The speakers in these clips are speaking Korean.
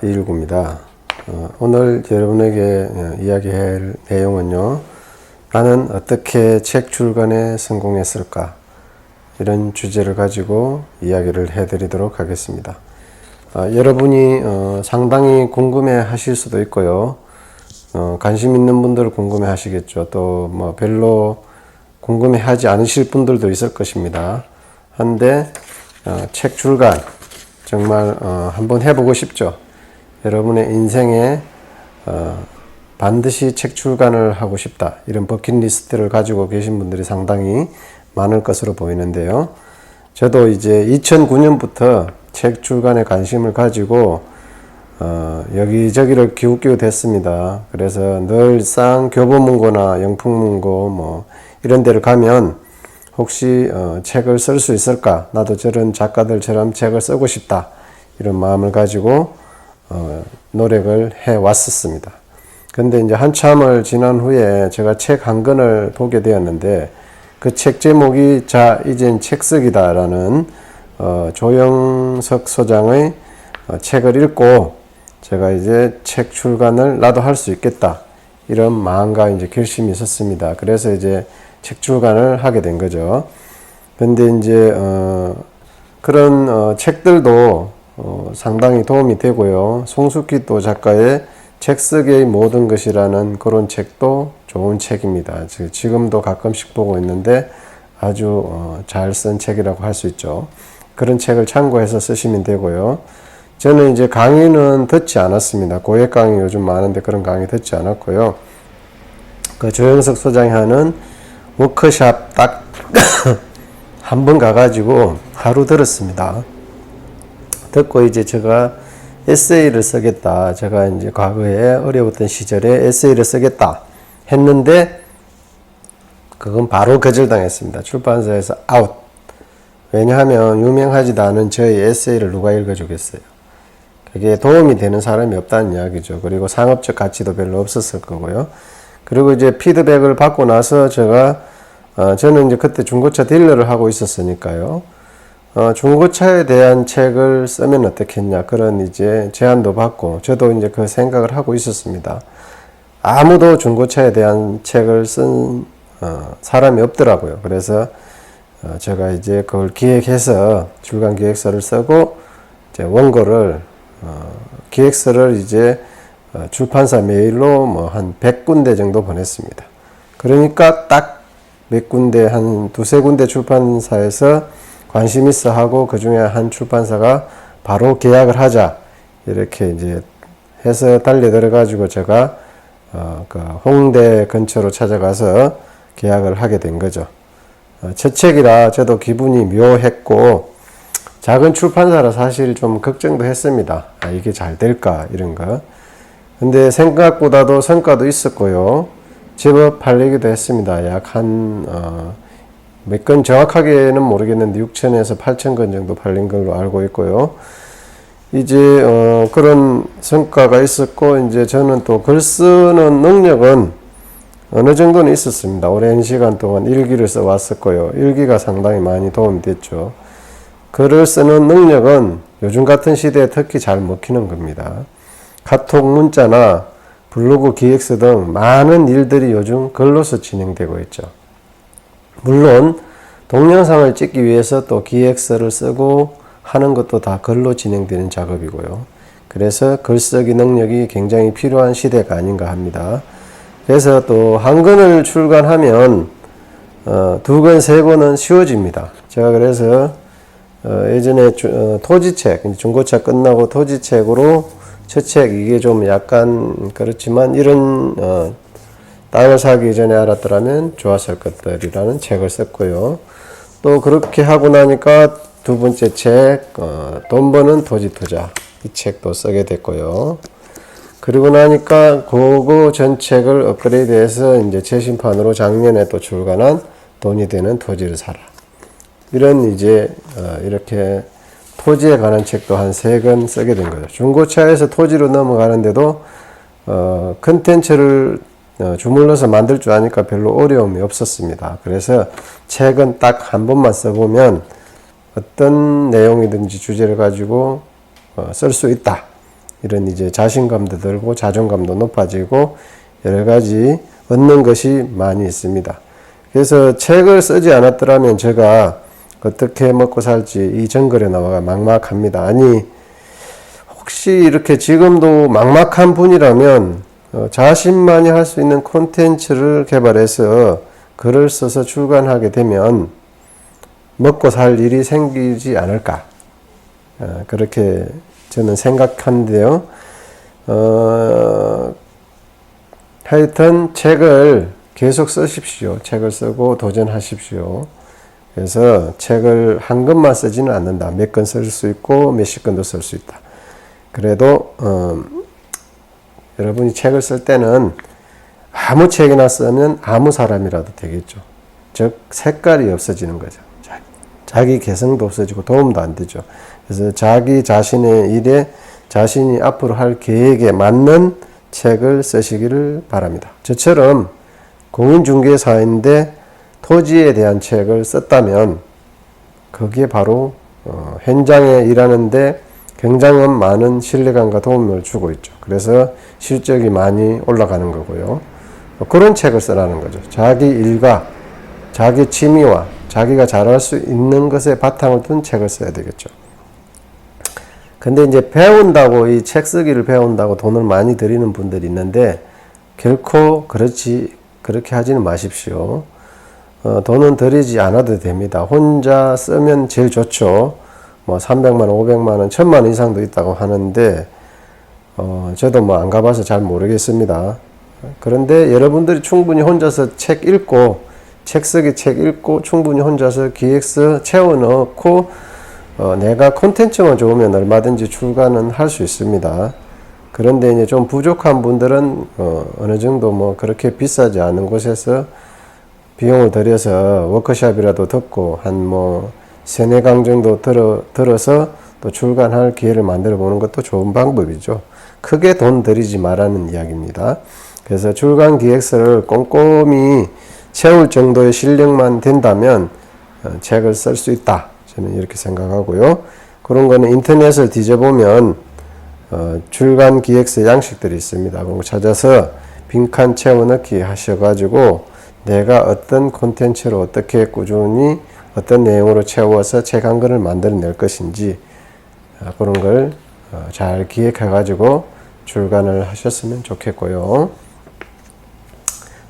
이일구입니다. 오늘 여러분에게 이야기할 내용은요, 나는 어떻게 책 출간에 성공했을까? 이런 주제를 가지고 이야기를 해드리도록 하겠습니다. 여러분이 상당히 궁금해 하실 수도 있고요. 관심 있는 분들 궁금해 하시겠죠. 또 뭐 별로 궁금해 하지 않으실 분들도 있을 것입니다. 한데 책 출간 정말 한번 해보고 싶죠. 여러분의 인생에 반드시 책 출간을 하고 싶다, 이런 버킷리스트를 가지고 계신 분들이 상당히 많을 것으로 보이는데요. 저도 이제 2009년부터 책 출간에 관심을 가지고 여기저기를 기웃기웃 했습니다. 그래서 늘상 교보문고나 영풍문고 뭐 이런 데를 가면 혹시 책을 쓸 수 있을까? 나도 저런 작가들처럼 책을 쓰고 싶다, 이런 마음을 가지고 노력을 해 왔었습니다. 근데 이제 한참을 지난 후에 제가 책 한 권을 보게 되었는데, 그 책 제목이 자 이젠 책쓰기다라는 조영석 소장의 책을 읽고 제가 이제 책 출간을 나도 할 수 있겠다, 이런 마음과 이제 결심이 있었습니다. 그래서 이제 책 출간을 하게 된 거죠. 근데 이제 그런 책들도 상당히 도움이 되고요. 송숙희 또 작가의 책 쓰기의 모든 것이라는 그런 책도 좋은 책입니다. 지금도 가끔씩 보고 있는데 아주 잘 쓴 책이라고 할 수 있죠. 그런 책을 참고해서 쓰시면 되고요. 저는 이제 강의는 듣지 않았습니다. 고액 강의 요즘 많은데 그런 강의 듣지 않았고요. 그 조영석 소장이 하는 워크샵 딱 한 번 가가지고 하루 들었습니다. 듣고 이제 제가 에세이를 쓰겠다. 제가 이제 과거에 어려웠던 시절에 에세이를 쓰겠다 했는데, 그건 바로 거절당했습니다. 출판사에서 아웃. 왜냐하면 유명하지도 않은 저희 에세이를 누가 읽어주겠어요. 그게 도움이 되는 사람이 없다는 이야기죠. 그리고 상업적 가치도 별로 없었을 거고요. 그리고 이제 피드백을 받고 나서 저는 이제 그때 중고차 딜러를 하고 있었으니까요. 중고차에 대한 책을 쓰면 어떻겠냐, 그런 이제 제안도 받고, 저도 이제 그 생각을 하고 있었습니다. 아무도 중고차에 대한 책을 쓴 사람이 없더라고요. 그래서 제가 이제 그걸 기획해서 출간 기획서를 쓰고, 이제 원고를 기획서를 이제 출판사 메일로 뭐 한 100군데 정도 보냈습니다. 그러니까 딱 몇 군데, 한 두세 군데 출판사에서 관심 있어 하고, 그 중에 한 출판사가 바로 계약을 하자, 이렇게 이제 해서 달려들어 가지고 제가 그 홍대 근처로 찾아가서 계약을 하게 된 거죠. 첫 책이라 저도 기분이 묘했고, 작은 출판사라 사실 좀 걱정도 했습니다. 이게 잘 될까, 이런 거. 근데 생각보다도 성과도 있었고요. 제법 팔리기도 했습니다. 약 한 몇 건 정확하게는 모르겠는데 6,000에서 8,000건 정도 팔린 걸로 알고 있고요. 이제 그런 성과가 있었고, 이제 저는 또 글 쓰는 능력은 어느 정도는 있었습니다. 오랜 시간 동안 일기를 써 왔었고요. 일기가 상당히 많이 도움이 됐죠. 글을 쓰는 능력은 요즘 같은 시대에 특히 잘 먹히는 겁니다. 카톡 문자나 블로그 기획서 등 많은 일들이 요즘 글로서 진행되고 있죠. 물론 동영상을 찍기 위해서 또 기획서를 쓰고 하는 것도 다 글로 진행되는 작업이고요. 그래서 글쓰기 능력이 굉장히 필요한 시대가 아닌가 합니다. 그래서 또 한 권을 출간하면 두 권, 세 권은 쉬워집니다. 제가 그래서 예전에 토지책, 중고차 끝나고 토지책으로 첫 책, 이게 좀 약간 그렇지만 이런 땅을 사기 전에 알았더라면 좋았을 것들이라는 책을 썼고요. 또 그렇게 하고 나니까 두 번째 책, 돈 버는 토지 투자, 이 책도 쓰게 됐고요. 그리고 나니까 그거 전 책을 업그레이드해서 이제 최신판으로 작년에 또 출간한 돈이 되는 토지를 사라, 이런 이제 이렇게 토지에 관한 책도 한 3권 쓰게 된 거죠. 중고차에서 토지로 넘어가는데도 컨텐츠를 주물러서 만들 줄 아니까 별로 어려움이 없었습니다. 그래서 책은 딱 한 번만 써보면 어떤 내용이든지 주제를 가지고 쓸 수 있다, 이런 이제 자신감도 들고 자존감도 높아지고 여러 가지 얻는 것이 많이 있습니다. 그래서 책을 쓰지 않았더라면 제가 어떻게 먹고 살지 이 정글에 나와가 막막합니다. 아니 혹시 이렇게 지금도 막막한 분이라면 자신만이 할 수 있는 콘텐츠를 개발해서 글을 써서 출간하게 되면 먹고 살 일이 생기지 않을까 그렇게 저는 생각하는데요. 하여튼 책을 계속 쓰십시오. 책을 쓰고 도전하십시오. 그래서 책을 한 권만 쓰지는 않는다. 몇 권 쓸 수 있고 몇십 권도 쓸 수 있다. 그래도 여러분이 책을 쓸 때는 아무 책이나 쓰면 아무 사람이라도 되겠죠. 즉 색깔이 없어지는 거죠. 자기 개성도 없어지고 도움도 안 되죠. 그래서 자기 자신의 일에 자신이 앞으로 할 계획에 맞는 책을 쓰시기를 바랍니다. 저처럼 공인중개사인데 토지에 대한 책을 썼다면 거기에 바로 현장에 일하는데 굉장히 많은 신뢰감과 도움을 주고 있죠. 그래서 실적이 많이 올라가는 거고요. 그런 책을 쓰라는 거죠. 자기 일과 자기 취미와 자기가 잘할 수 있는 것에 바탕을 둔 책을 써야 되겠죠. 근데 이제 배운다고 이 책 쓰기를 배운다고 돈을 많이 들이는 분들이 있는데 결코 그렇게 하지는 마십시오. 돈은 들이지 않아도 됩니다. 혼자 쓰면 제일 좋죠. 뭐 300만 원, 500만 원, 1000만 원 이상도 있다고 하는데 저도 뭐 안 가봐서 잘 모르겠습니다. 그런데 여러분들이 충분히 혼자서 책 쓰기 책 읽고 충분히 혼자서 기획서 채워넣고 내가 콘텐츠만 좋으면 얼마든지 출간은 할 수 있습니다. 그런데 이제 좀 부족한 분들은 어느 정도 뭐 그렇게 비싸지 않은 곳에서 비용을 들여서 워크숍이라도 듣고 한 뭐 3-4강 정도 들어서 또 출간할 기회를 만들어 보는 것도 좋은 방법이죠. 크게 돈 들이지 말라는 이야기입니다. 그래서 출간 기획서를 꼼꼼히 채울 정도의 실력만 된다면 책을 쓸 수 있다. 저는 이렇게 생각하고요. 그런 거는 인터넷을 뒤져보면 출간 기획서 양식들이 있습니다. 그런 거 찾아서 빈칸 채워넣기 하셔가지고 내가 어떤 콘텐츠로 어떻게 꾸준히 어떤 내용으로 채워서 책 한 권을 만들어낼 것인지 그런 걸 잘 기획해가지고 출간을 하셨으면 좋겠고요.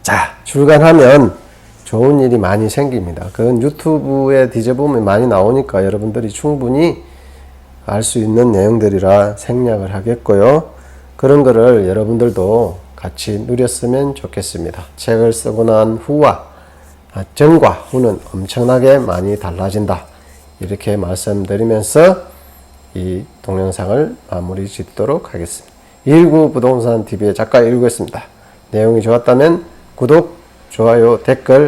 자, 출간하면 좋은 일이 많이 생깁니다. 그건 유튜브에 뒤져보면 많이 나오니까 여러분들이 충분히 알 수 있는 내용들이라 생략을 하겠고요. 그런 거를 여러분들도 같이 누렸으면 좋겠습니다. 책을 쓰고 난 후와 전과 후는 엄청나게 많이 달라진다. 이렇게 말씀드리면서 이 동영상을 마무리 짓도록 하겠습니다. 119 부동산 TV의 작가 119였습니다. 내용이 좋았다면 구독, 좋아요, 댓글